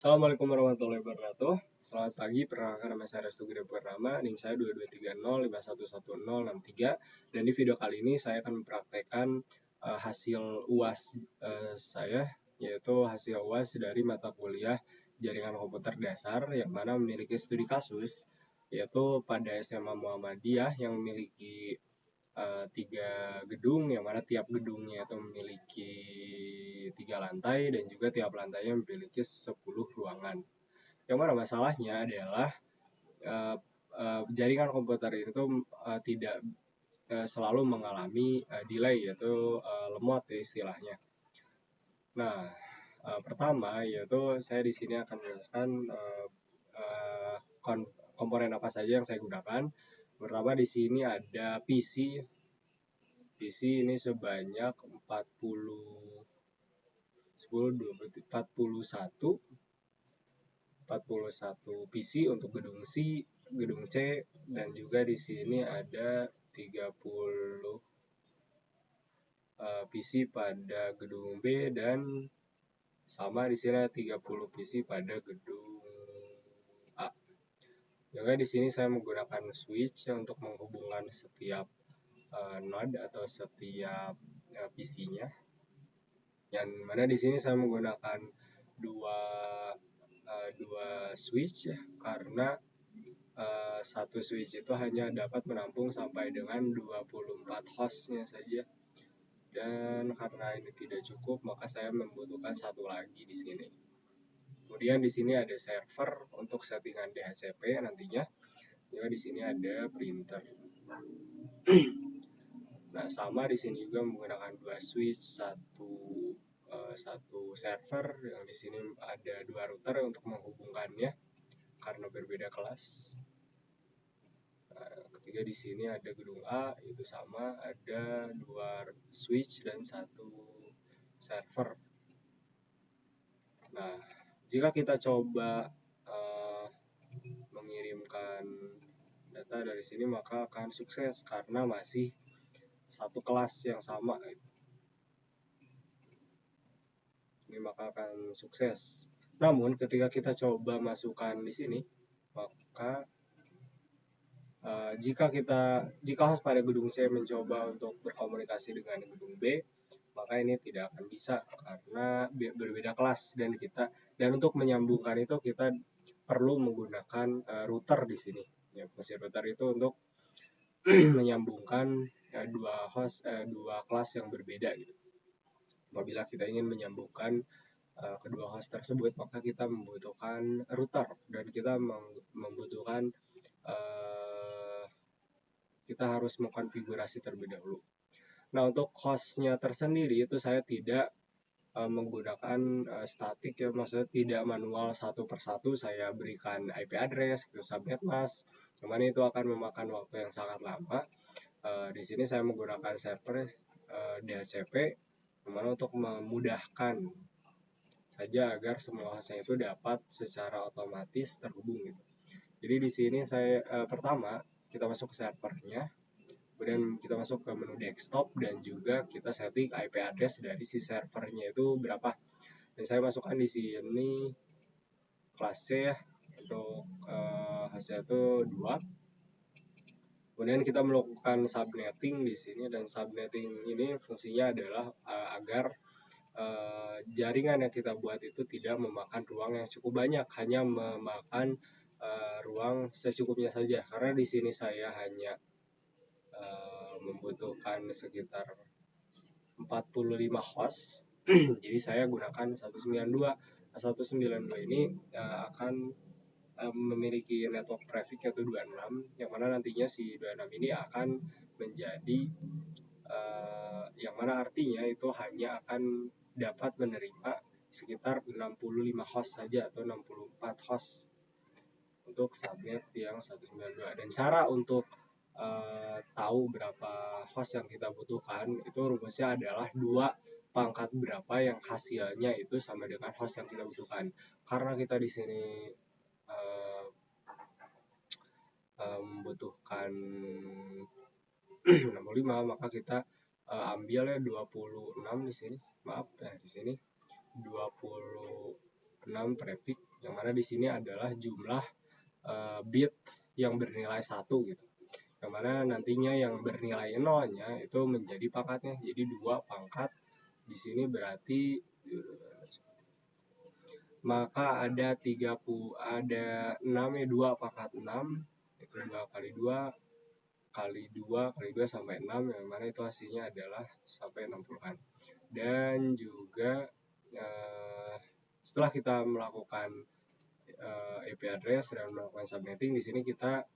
Assalamualaikum warahmatullahi wabarakatuh. Selamat pagi, perkenalkan nama saya Restu Gede Purnama, NIM saya 2230511063. Dan di video kali ini saya akan mempraktekkan hasil UAS saya, yaitu hasil UAS dari mata kuliah Jaringan Komputer Dasar yang mana memiliki studi kasus, yaitu pada SMA Muhammadiyah yang memiliki 3 gedung, yang mana tiap gedungnya itu memiliki 3 lantai dan juga tiap lantainya memiliki 10 ruangan. Yang mana masalahnya adalah jaringan komputer itu tidak selalu mengalami delay, yaitu lemot ya istilahnya. Nah, pertama yaitu saya di sini akan menjelaskan komponen apa saja yang saya gunakan. Pertama di sini ada PC ini sebanyak 41 PC untuk gedung C, gedung C, dan juga di sini ada 30 PC pada gedung B, dan sama di sini ada 30 PC pada gedung A. Juga di sini saya menggunakan switch untuk menghubungkan setiap node atau setiap PC-nya. Yang mana di sini saya menggunakan dua switch ya, karena satu switch itu hanya dapat menampung sampai dengan 24 hostnya saja. Dan karena ini tidak cukup, maka saya membutuhkan satu lagi di sini. Kemudian di sini ada server untuk settingan DHCP nantinya. Juga di sini ada printer. Nah, sama di sini juga menggunakan dua switch, satu server, yang di sini ada 2 router untuk menghubungkannya karena berbeda kelas. Ketiga di sini ada gedung A, itu sama ada 2 switch dan 1 server. Nah, jika kita coba mengirimkan data dari sini maka akan sukses karena masih satu kelas yang sama. Ini maka akan sukses. Namun ketika kita coba masukkan di sini, maka jika host pada gedung C mencoba untuk berkomunikasi dengan gedung B, maka ini tidak akan bisa karena berbeda kelas, dan untuk menyambungkan itu kita perlu menggunakan router di sini. Ya, mesin router itu untuk menyambungkan dua kelas yang berbeda gitu. Apabila kita ingin menyambungkan kedua host tersebut, maka kita membutuhkan router dan kita membutuhkan kita harus mengkonfigurasi terlebih dahulu. Nah, untuk hostnya tersendiri itu saya tidak menggunakan statik ya, maksudnya tidak manual satu persatu saya berikan IP address, ke subnet mask, cuman itu akan memakan waktu yang sangat lama. Di sini saya menggunakan server DHCP, dimana untuk memudahkan saja agar semua hostnya itu dapat secara otomatis terhubung gitu. Jadi di sini saya pertama kita masuk ke servernya, kemudian kita masuk ke menu desktop dan juga kita setting IP address dari si servernya itu berapa. Dan saya masukkan di sini kelas C ya, untuk hasilnya itu 2. Kemudian kita melakukan subnetting di sini, dan subnetting ini fungsinya adalah agar jaringan yang kita buat itu tidak memakan ruang yang cukup banyak, hanya memakan ruang secukupnya saja. Karena di sini saya hanya membutuhkan sekitar 45 host. Jadi saya gunakan 192. 192 ini akan memiliki network traffic yaitu 26, yang mana nantinya si 26 ini akan menjadi yang mana artinya itu hanya akan dapat menerima sekitar 65 host saja atau 64 host untuk subnet yang 192. Dan cara untuk tahu berapa host yang kita butuhkan itu rumusnya adalah 2 pangkat berapa yang hasilnya itu sama dengan host yang kita butuhkan. Karena kita di sini membutuhkan 65, maka kita ambil ya 26 di sini. Maaf ya, di sini 26 traffic yang mana di sini adalah jumlah bit yang bernilai 1 gitu. Yang mana nantinya yang bernilai 0-nya itu menjadi pangkatnya. Jadi 2 pangkat di sini berarti maka ada 6 ya, 2 pangkat 6 itu 2 kali 2 kali 2 kali 2 sampai 6, yang mana itu hasilnya adalah sampai 60-an. Dan juga setelah kita melakukan IP address dan melakukan subnetting, di sini kita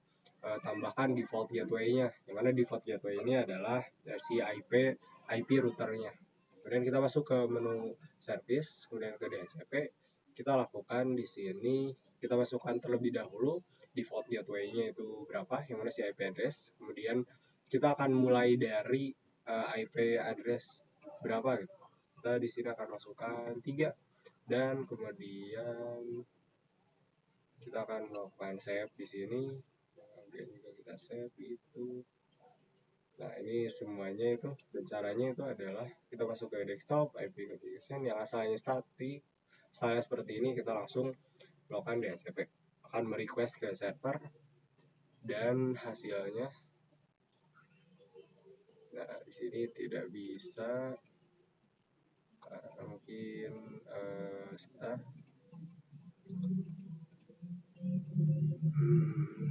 tambahkan default gateway-nya, yang mana default gateway ini adalah si IP routernya. Kemudian kita masuk ke menu service, kemudian ke DHCP, kita lakukan di sini, kita masukkan terlebih dahulu default gateway-nya itu berapa, yang mana si IP address. Kemudian kita akan mulai dari IP address berapa gitu. Kita di sini akan masukkan 3, dan kemudian kita akan melakukan save di sini. Kemudian juga kita save itu. Nah, ini semuanya itu, dan caranya itu adalah kita masuk ke desktop, IP configuration yang asalnya static, saya seperti ini, kita langsung melakukan DHCP, akan merequest ke server, dan hasilnya, nah di sini tidak bisa, karena mungkin sebentar.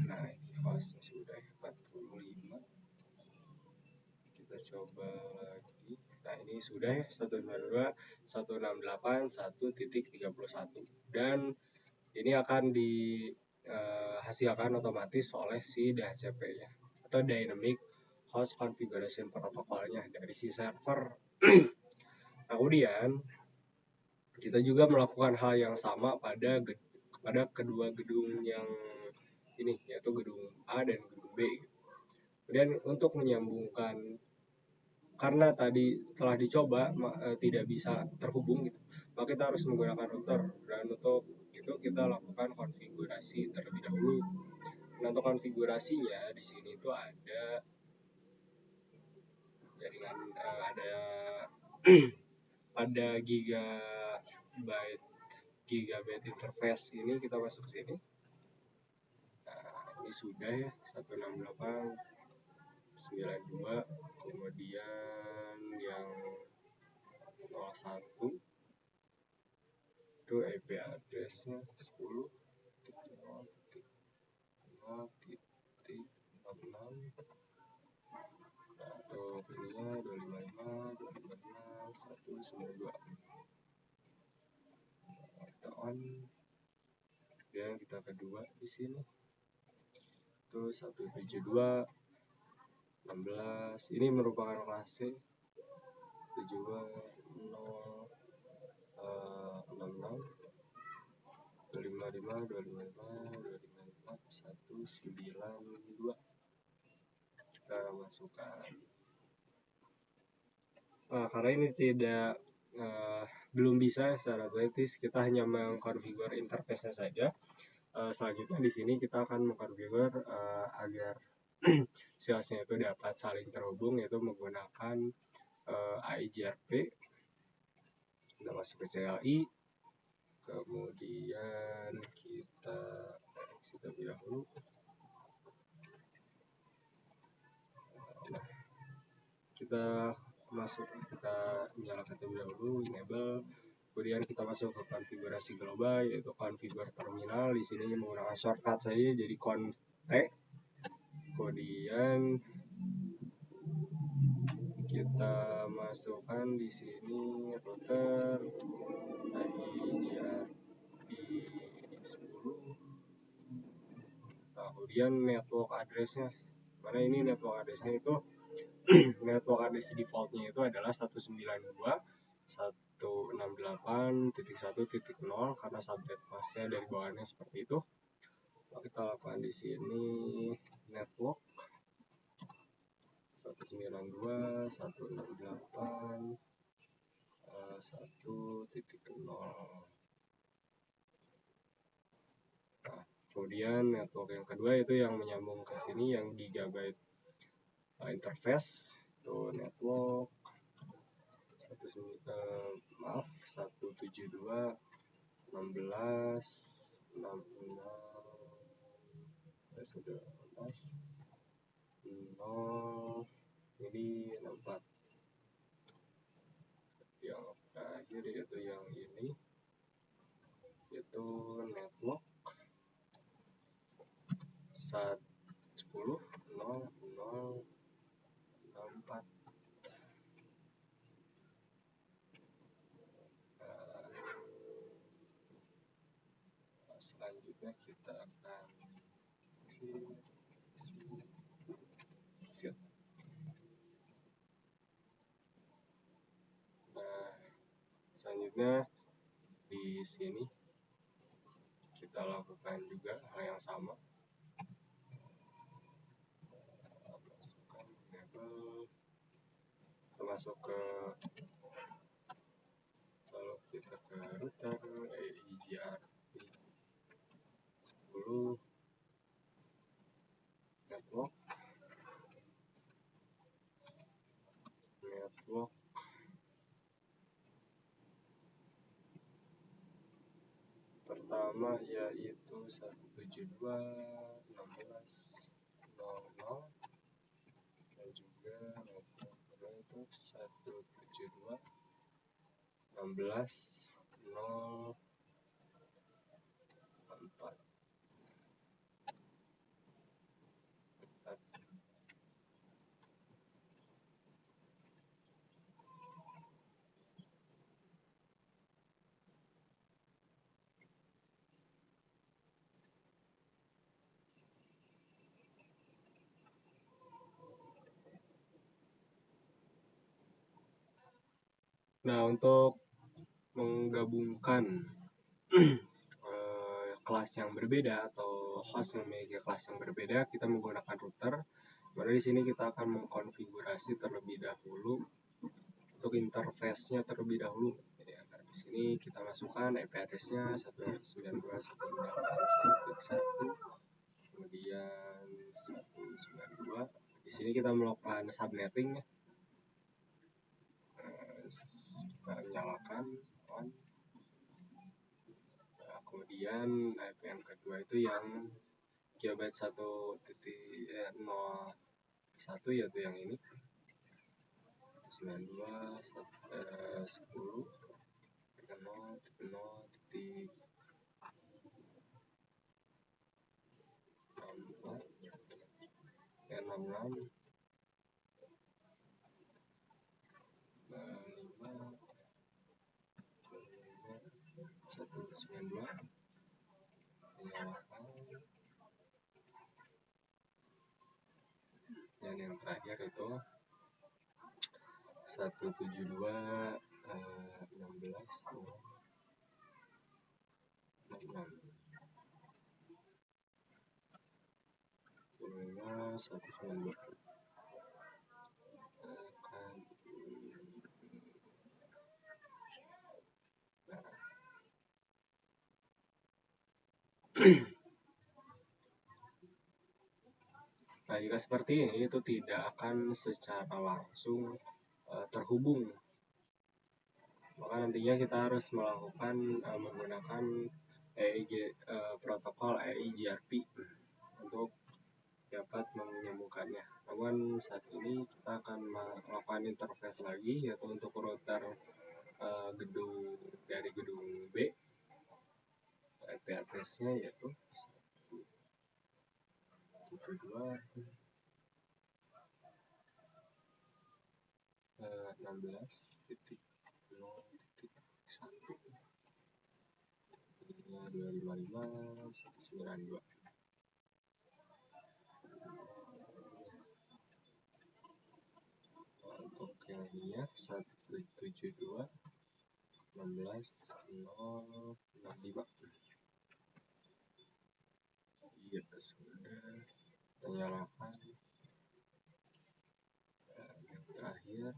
Nah, ini hostnya sudah 45. Kita coba lagi. Nah, ini sudah ya, 192.168.1.31, dan ini akan dihasilkan otomatis oleh si DHCP ya, atau Dynamic Host Configuration Protocol-nya dari si server. Kemudian kita juga melakukan hal yang sama pada kedua gedung yang ini, yaitu gedung A dan gedung B. Kemudian untuk menyambungkan, karena tadi telah dicoba tidak bisa terhubung gitu, maka kita harus menggunakan router, dan untuk itu kita lakukan konfigurasi terlebih dahulu. Nah, untuk konfigurasinya di sini itu ada jaringan, ada gigabit interface ini, kita masuk ke sini. Nah, ini sudah ya, 168.92, kemudian yang 01 itu IP address-nya 10.0.0.6, atau ininya 255.255.192. Kita on, dan kita kedua di sini itu 172.16, ini merupakan kelas C, 72.0.66, 255.255.255.192. Kita masukkan. Karena ini belum bisa secara otomatis, kita hanya mengkonfigur interface-nya saja. Selanjutnya di sini kita akan mengkonfigur agar salesnya itu dapat saling terhubung, yaitu menggunakan AIGRP. Kita masuk ke CLI, kemudian kita exit terlebih dahulu. Nah, kita nyalakan terlebih dahulu, enable. Kemudian kita masuk ke konfigurasi global, yaitu configure terminal. Di sini menggunakan shortcut saja, jadi conf-t. Kemudian kita masukkan di sini router IGRP10. Nah, kemudian network address-nya, mana ini network address-nya itu network address default-nya itu adalah 192.168.1.0, karena subnet mask-nya dari bawahnya seperti itu. Kita lakukan di sini network 192.168.1.0. Nah, kemudian network yang kedua itu yang menyambung ke sini, yang gigabit interface, itu network 172.16 sudah 0 ini 64. Yang terakhir yaitu yang ini, yaitu network 10 0 0 64. Selanjutnya kita akan set. Nah, selanjutnya di sini kita lakukan juga hal yang sama. Masukkan label, masuk ke, kalau kita ke router EIGRP 10 network pertama yaitu 172.16.00 dan juga network 172.16.04. Nah, untuk menggabungkan kelas yang berbeda atau host yang memiliki kelas yang berbeda, kita menggunakan router. Maka di sini kita akan mengkonfigurasi terlebih dahulu untuk interface-nya terlebih dahulu. Ya, nah, di sini kita masukkan IP address-nya 192.168.1.1, kemudian 192. Di sini kita melakukan subnetting. Kita nyalakan on. Nah, kemudian IP yang kedua itu yang gigabyte 1.01 yaitu yang ini 92 10 0 66 192 dan yang terakhir itu 172 16 192. Nah, jika seperti ini itu tidak akan secara langsung terhubung. Maka nantinya kita harus melakukan menggunakan protokol EIGRP untuk dapat menyambungkannya. Namun saat ini kita akan melakukan interface lagi, yaitu untuk router gedung B. IP address-nya yaitu 72 16.0.1 255.192. Untuk yang ini ya 172 16.065. Iya, sudah kita nyalakan. Yang terakhir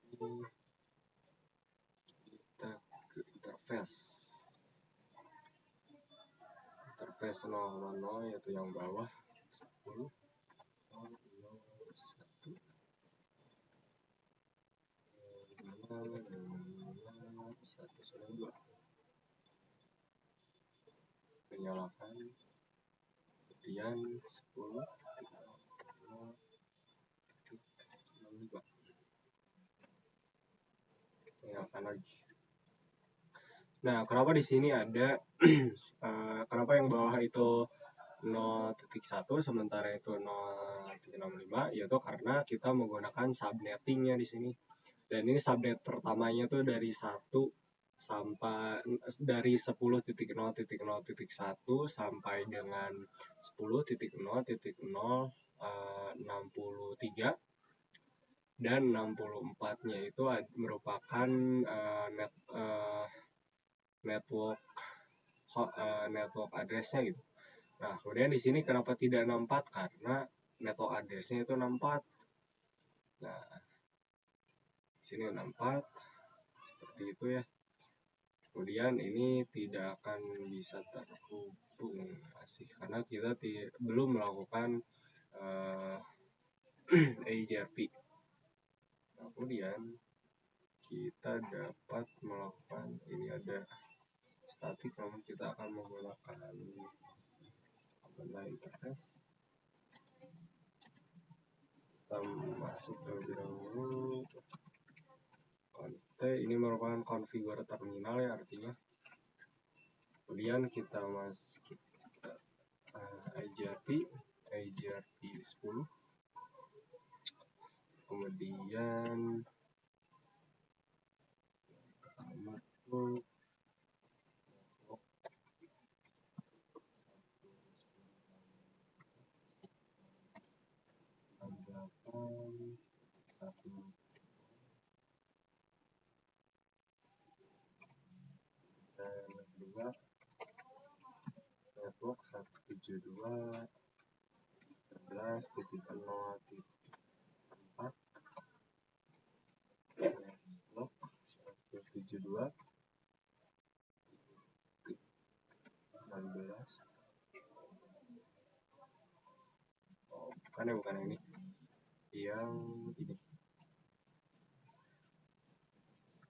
ini kita ke interface 000 yaitu yang bawah 10 001 192. nyalakan, kemudian 10 nyalakan lagi. Nah, kenapa di sini ada kenapa yang bawah itu 0.1 sementara itu 0.65, yaitu karena kita menggunakan subnettingnya di sini. Dan ini subnet pertamanya tuh dari 1 sampai dari 10.0.0.1 sampai dengan 10.0.0.63, dan 64-nya itu merupakan network address-nya gitu. Nah, kemudian di sini kenapa tidak 64? Karena network address-nya itu 64. Nah, di sini 64 seperti itu ya. Kemudian ini tidak akan bisa terhubung asik karena kita belum melakukan AJRP. Nah, kemudian kita dapat melakukan, ini ada statik, namun kita akan menggunakan online interface. Kita masuk terlebih dahulu. Ini merupakan konfigur terminal ya, artinya. Kemudian kita masuk IGRP 10. Kemudian masuk network 172.11.0.4 network 172.16. Oh, bukan ini, yang ini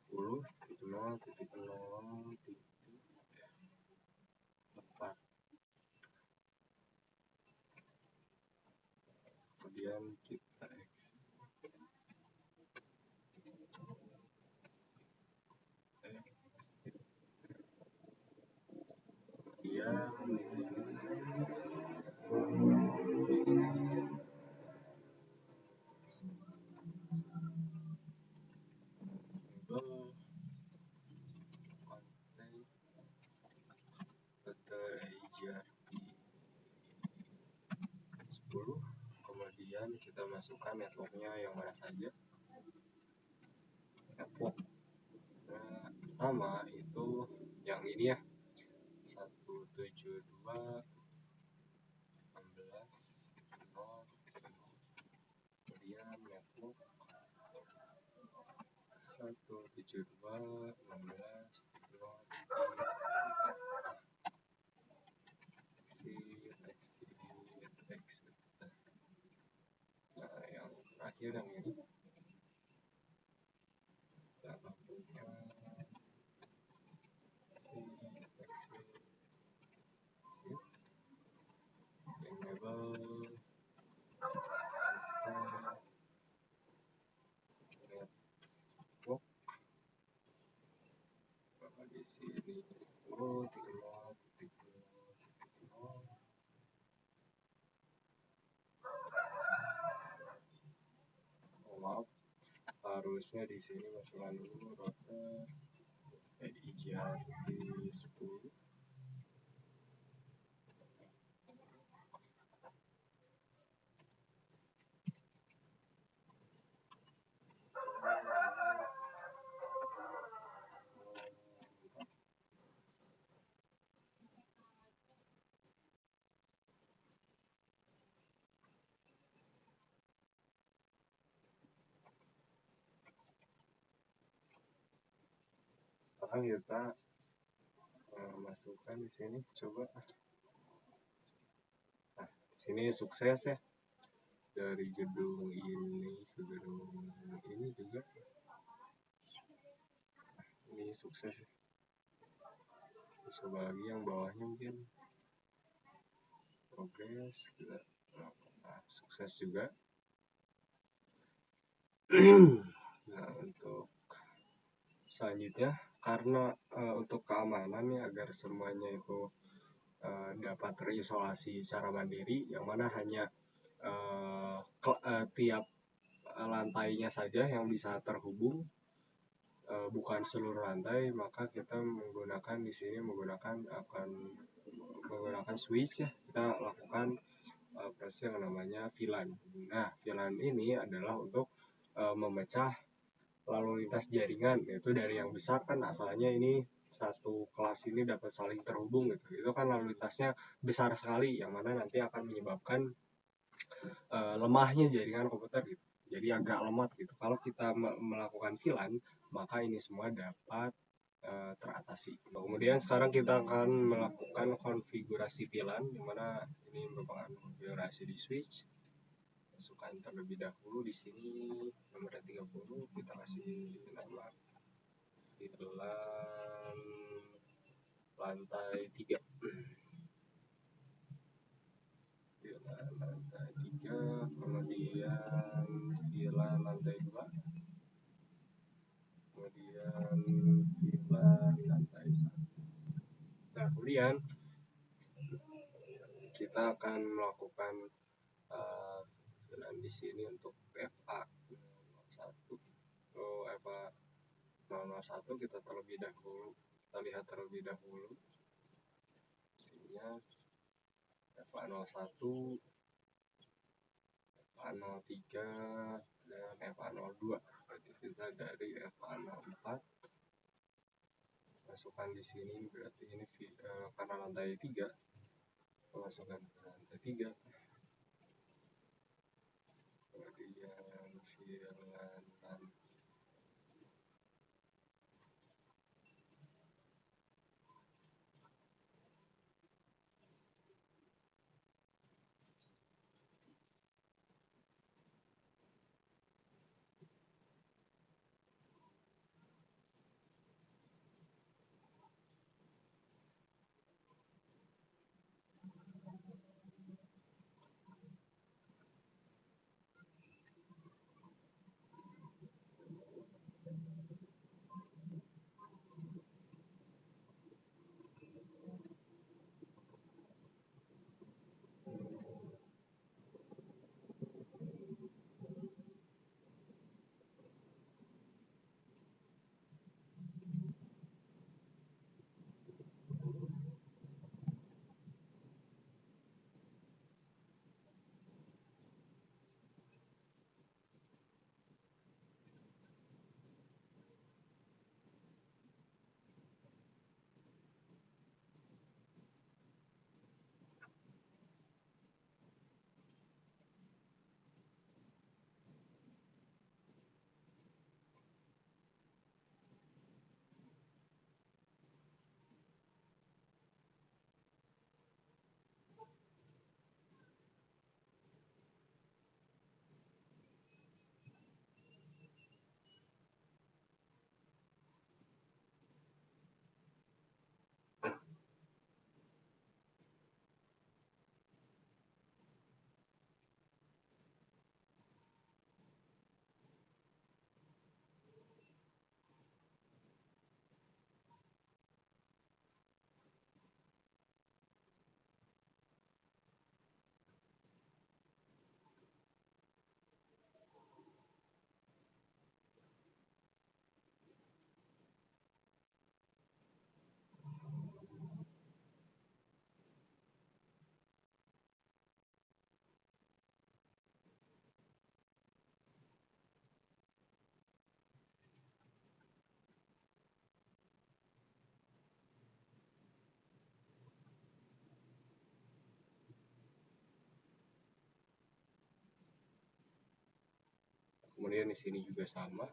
10.0.0.4. Kemudian kita exit. Kemudian di sini kemudian kita masukkan networknya yang mana saja. Network pertama itu yang ini ya, 172.16.0. kemudian network 172.16.0. Nah, yang terakhir yang ini kita punya enable network di sini 10.0.0.0. Maaf, harusnya di sini masukkan dulu router IGRP 10. Sekarang kita masukkan di sini, coba. Nah, sini sukses ya, dari gedung ini ke gedung ini juga ini sukses. Coba lagi yang bawahnya mungkin progres, kita sukses juga. Nah, untuk selanjutnya, karena untuk keamanan ya, agar semuanya itu dapat terisolasi secara mandiri, yang mana hanya tiap lantainya saja yang bisa terhubung, bukan seluruh lantai, maka kita menggunakan di sini menggunakan switch ya. Kita lakukan proses yang namanya VLAN. Nah, VLAN ini adalah untuk memecah lalu lintas jaringan, yaitu dari yang besar kan asalnya ini satu kelas ini dapat saling terhubung gitu. Itu kan lalu lintasnya besar sekali, yang mana nanti akan menyebabkan lemahnya jaringan komputer gitu. Jadi agak lemot gitu. Kalau kita melakukan VLAN, maka ini semua dapat teratasi. Kemudian sekarang kita akan melakukan konfigurasi VLAN, di mana ini merupakan konfigurasi di switch. Masukkan terlebih dahulu di sini nomor 30, kita kasih nama VLAN lantai 3. VLAN lantai 3, kemudian VLAN lantai 2, kemudian VLAN lantai 1. Nah, kemudian kita akan melakukan VLAN di sini untuk FA01. FA 001 kita lihat terlebih dahulu isinya FA01, FA03 dan FA02. Berarti kita dari FA04 masukkan di sini, berarti ini karena lantai 3, masukkan ke lantai 3. Kemudian VLAN kemudian di sini juga sama.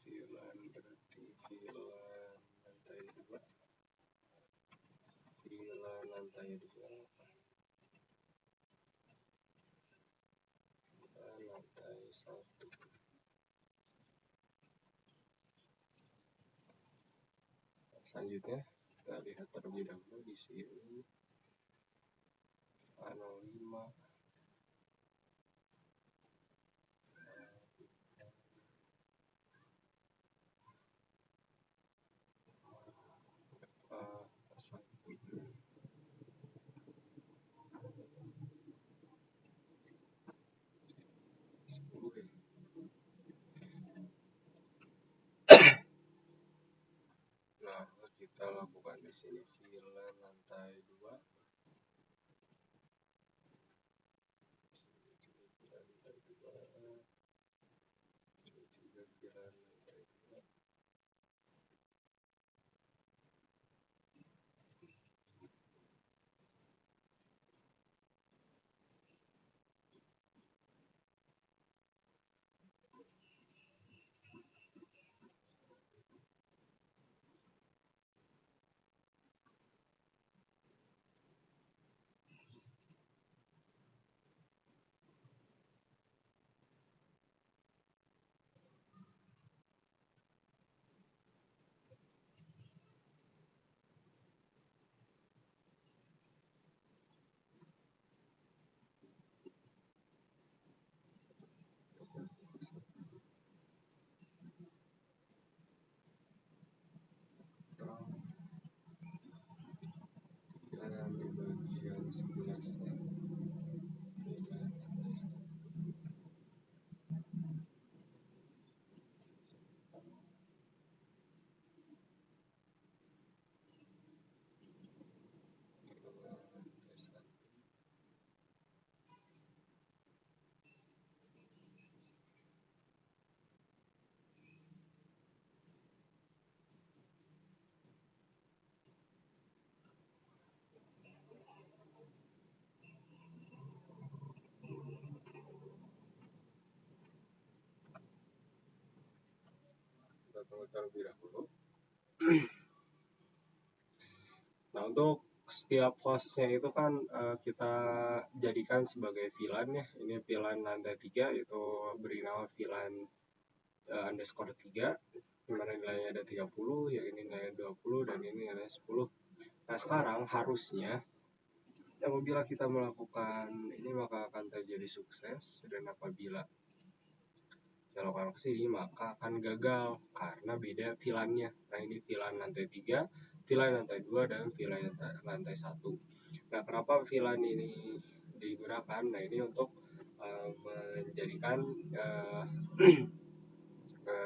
VLAN berarti VLAN lantai 2, VLAN lantai 2, VLAN lantai 1. Selanjutnya kita lihat terlebih dahulu di sini A05 Nah, kita lakukan di sini filan lantai 2. Dan di bagian sebelahnya kita tunggu terlebih dahulu. Nah, untuk setiap hostnya itu kan kita jadikan sebagai VLAN ya. Ini VLAN lantai 3, itu beri nama VLAN underscore 3, dimana nilainya ada 30, yang ini nilainya 20, dan ini nilainya 10. Nah, sekarang harusnya apabila kita melakukan ini maka akan terjadi sukses, dan apabila kita lakukan ke sini maka akan gagal karena beda VLAN-nya. Nah, ini VLAN lantai 3, VLAN lantai 2, dan VLAN lantai 1. Nah, kenapa VLAN ini digunakan? Nah, ini untuk menjadikan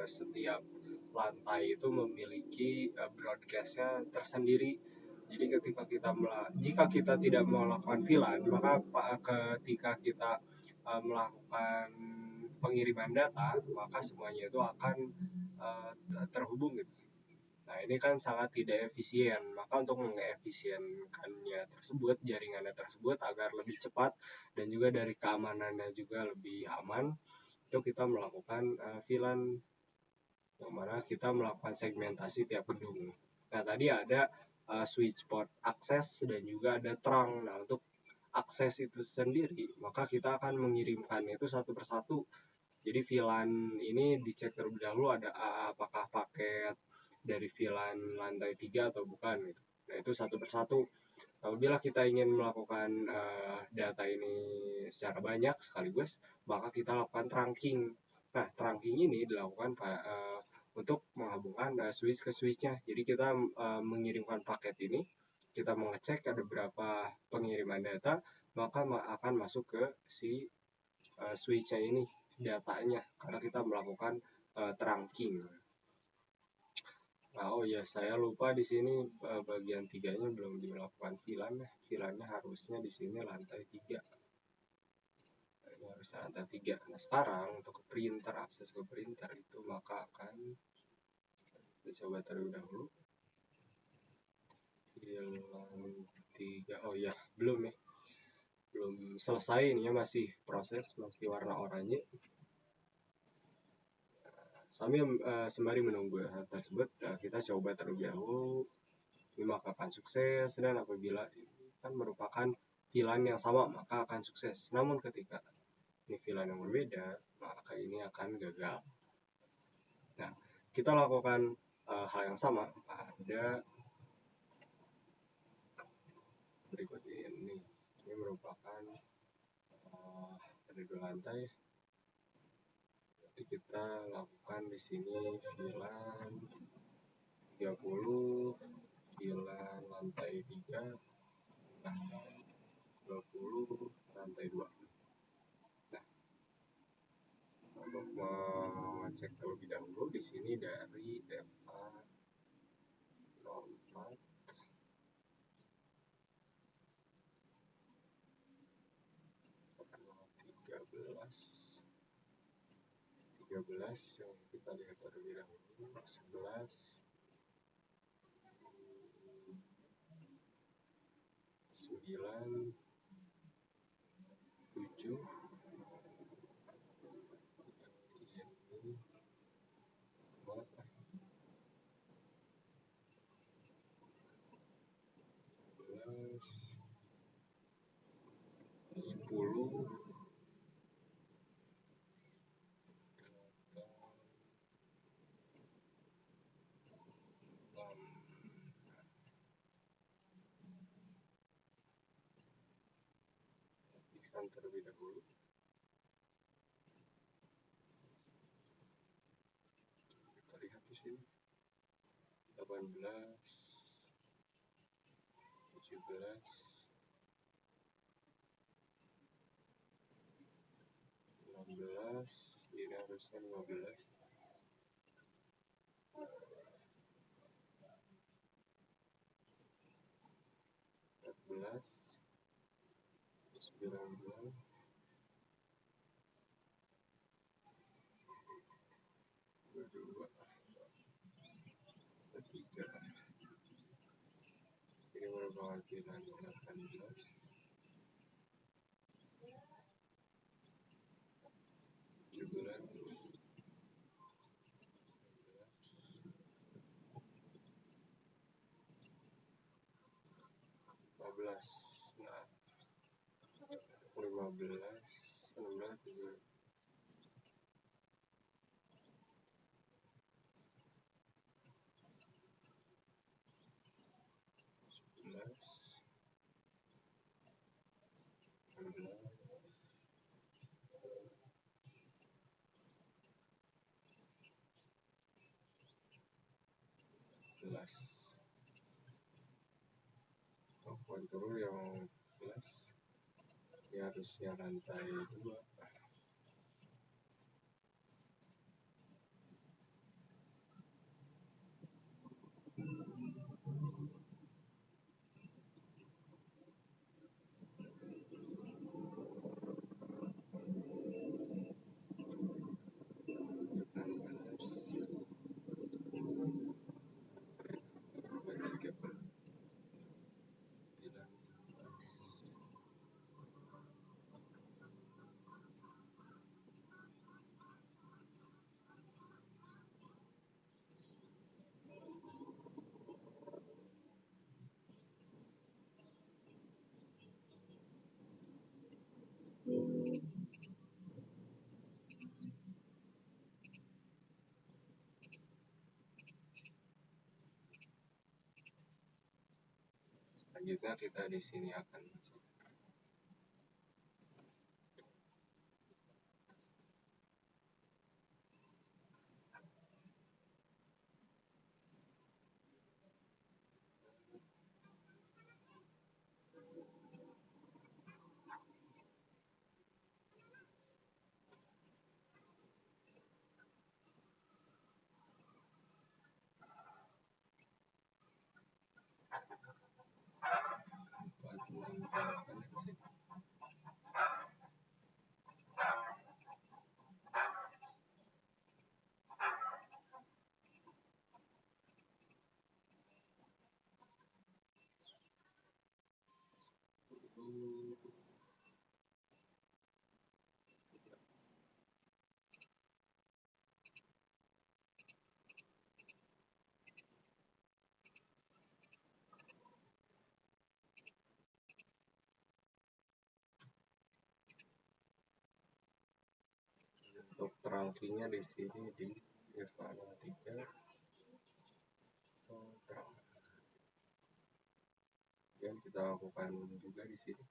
setiap lantai itu memiliki broadcast-nya tersendiri. Jadi jika kita tidak melakukan VLAN, maka ketika kita melakukan pengiriman data, maka semuanya itu akan terhubung gitu. Nah, ini kan sangat tidak efisien. Maka untuk mengefisienkannya tersebut, jaringannya tersebut agar lebih cepat dan juga dari keamanannya juga lebih aman, itu kita melakukan VLAN, yang mana kita melakukan segmentasi tiap gedung. Nah, tadi ada switch port akses dan juga ada trunk. Nah, untuk akses itu sendiri, maka kita akan mengirimkan itu satu persatu. Jadi VLAN ini dicek terlebih dahulu ada apakah paket dari VLAN lantai 3 atau bukan gitu. Nah, itu satu persatu. Apabila kita ingin melakukan data ini secara banyak sekaligus, maka kita lakukan trunking. Nah, trunking ini dilakukan untuk menghubungkan switch ke switchnya. Jadi kita mengirimkan paket ini, kita mengecek ada berapa pengiriman data, maka akan masuk ke si switch-nya ini datanya karena kita melakukan trunking. Nah, oh ya, saya lupa di sini bagian 3-nya belum dilakukan VLAN. VLAN-nya harusnya di sini lantai 3. Ini harusnya lantai 3. Nah, sekarang untuk printer, akses ke printer itu maka akan kita coba terlebih dahulu. VLAN 3. Oh ya, belum ya. Belum selesai, ini masih proses, masih warna oranye. Sambil sembari menunggu hal tersebut, kita coba terlebih dahulu. Ini maka akan sukses, dan apabila ini kan merupakan VLAN yang sama maka akan sukses. Namun ketika ini VLAN yang berbeda, maka ini akan gagal. Nah, kita lakukan hal yang sama pada berikut ini. Ini merupakan ada 2 lantai. Jadi kita lakukan di sini VLAN 30, VLAN lantai 3, 20, lantai 2. Nah, untuk mengecek terlebih dahulu di sini dari data 04 13 yang kita lihat terlebih dahulu, 11, 9, 7, 10, terlebih dahulu. Kita lihat di sini 18, 17, 16, ini harusnya 15, 14, 19, 22, 23. Ini merupakan pilihan 18, 17, 15. Nah, 15, 16, 17. Kontur yang 11 ini harusnya lantai 2. Selanjutnya kita di sini akan untuk terangkinya di sini di VLAN 3. Kemudian kita lakukan juga di sini.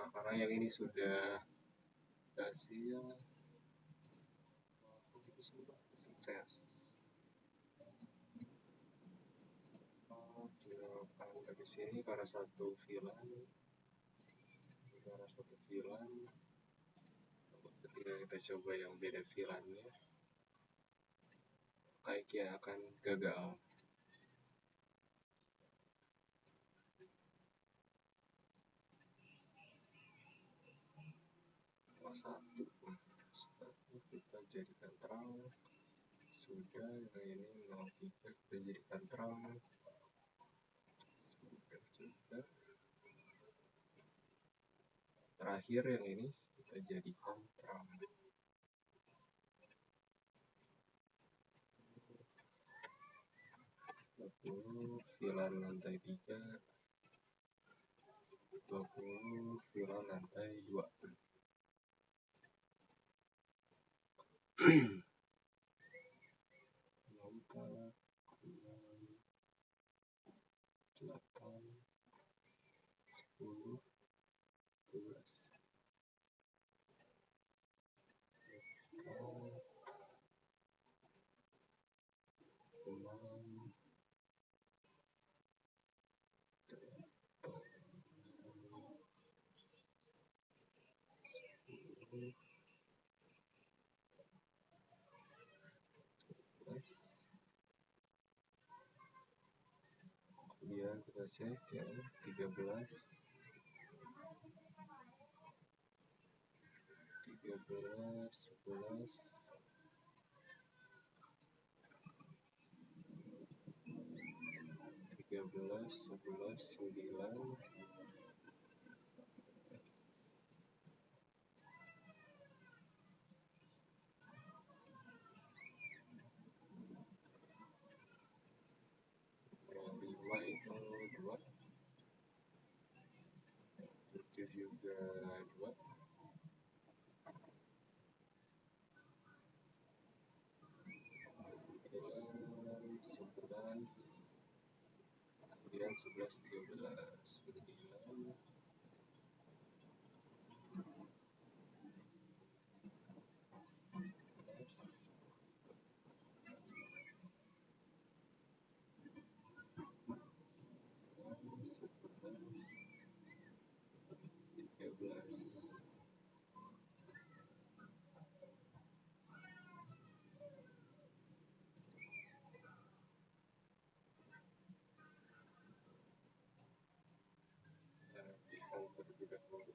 Karena yang ini sudah berhasil, sukses. Dari sini karena satu filan, ketika kita coba yang beda filannya, kayaknya akan gagal. Satu kita jadikan terang, sudah. Yang ini 03 kita jadikan terang, sudah juga. Terakhir yang ini kita jadikan terang. Filan lantai 3, 20 filan lantai 2. Kemudian kita cek ya, 13, 11, 9, 32, 9, 11, 11, 13, 9, 13. Terlebih dahulu.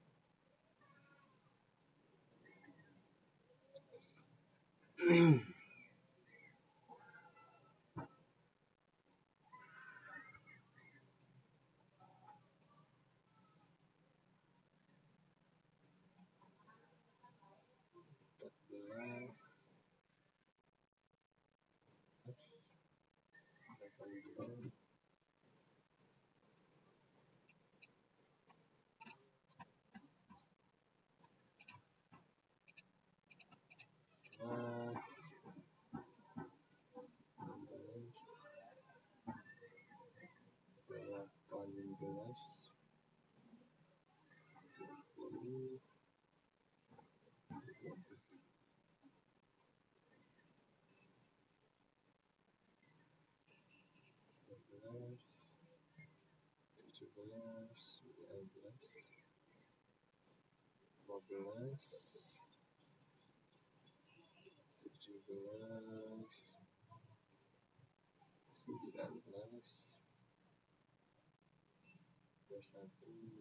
Satu,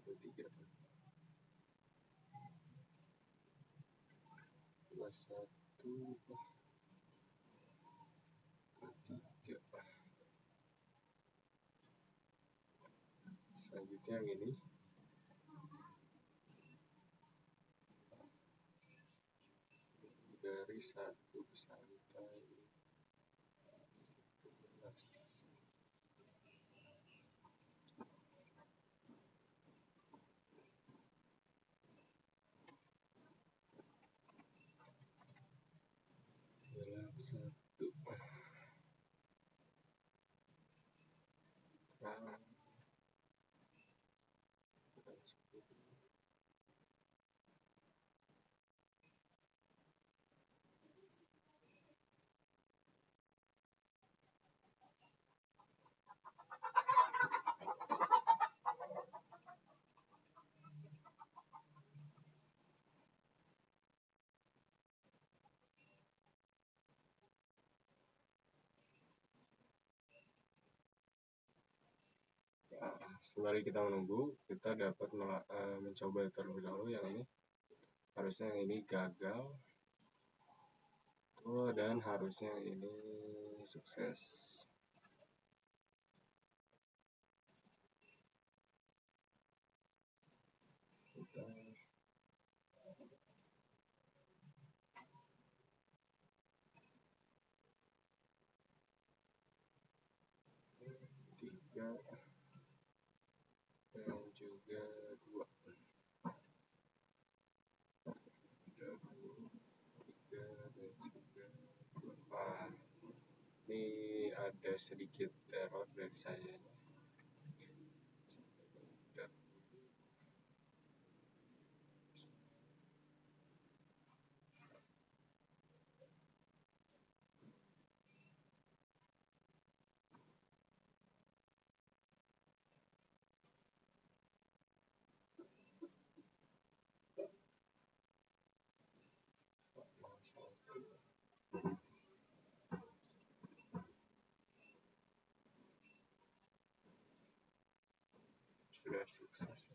dua, tiga, dua, satu, tiga. Selanjutnya yang ini. Dari 1 sampai 11. Satu. Sembari kita menunggu, kita dapat mencoba terlebih dahulu yang ini. Harusnya yang ini gagal. Dan harusnya yang ini sukses. Tiga. Dan juga 2. 3 dan juga 2. Ini ada sedikit error dari saya. Sudah sukses.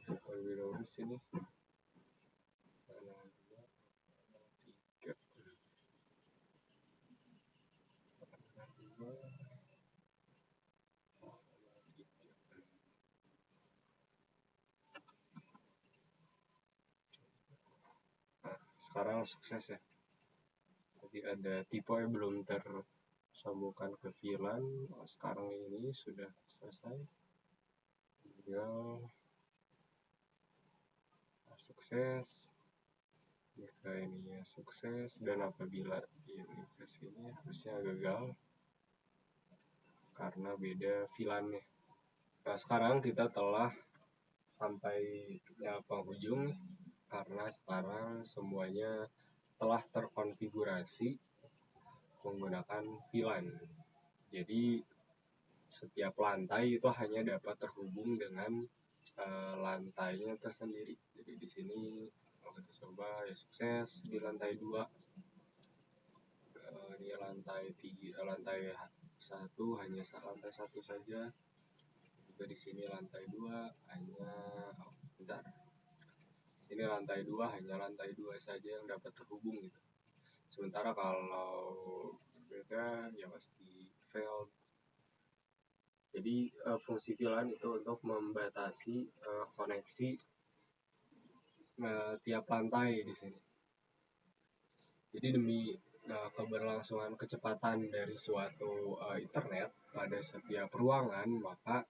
Lebih dahulu sini. 3. Sekarang sukses ya. Jadi ada tipe yang belum tersambungkan ke VLAN. Sekarang ini sudah selesai. Tinggal sukses, jika ininya sukses, dan apabila ini versinya harusnya gagal karena beda VLAN-nya. Nah, sekarang kita telah sampai penghujung karena sekarang semuanya telah terkonfigurasi menggunakan VLAN. Jadi setiap lantai itu hanya dapat terhubung dengan lantainya tersendiri. Jadi di sini kalau kita coba ya sukses di lantai 2, di lantai 3, lantai 1 hanya lantai 1 saja. Juga di sini lantai 2 hanya ini lantai 2 hanya lantai 2 saja yang dapat terhubung gitu. Sementara kalau berbeda ya pasti fail. Jadi fungsi VLAN itu untuk membatasi koneksi tiap lantai di sini. Jadi demi keberlangsungan kecepatan dari suatu internet pada setiap ruangan, maka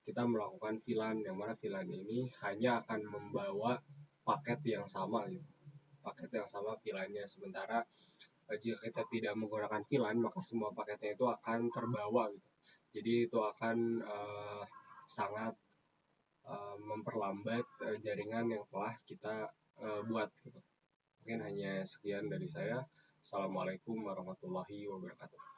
kita melakukan VLAN, yang mana VLAN ini hanya akan membawa paket yang sama gitu. Paket yang sama VLAN-nya. Sementara jika kita tidak menggunakan VLAN, maka semua paketnya itu akan terbawa gitu. Jadi itu akan sangat memperlambat jaringan yang telah kita buat gitu. Mungkin hanya sekian dari saya. Assalamualaikum warahmatullahi wabarakatuh.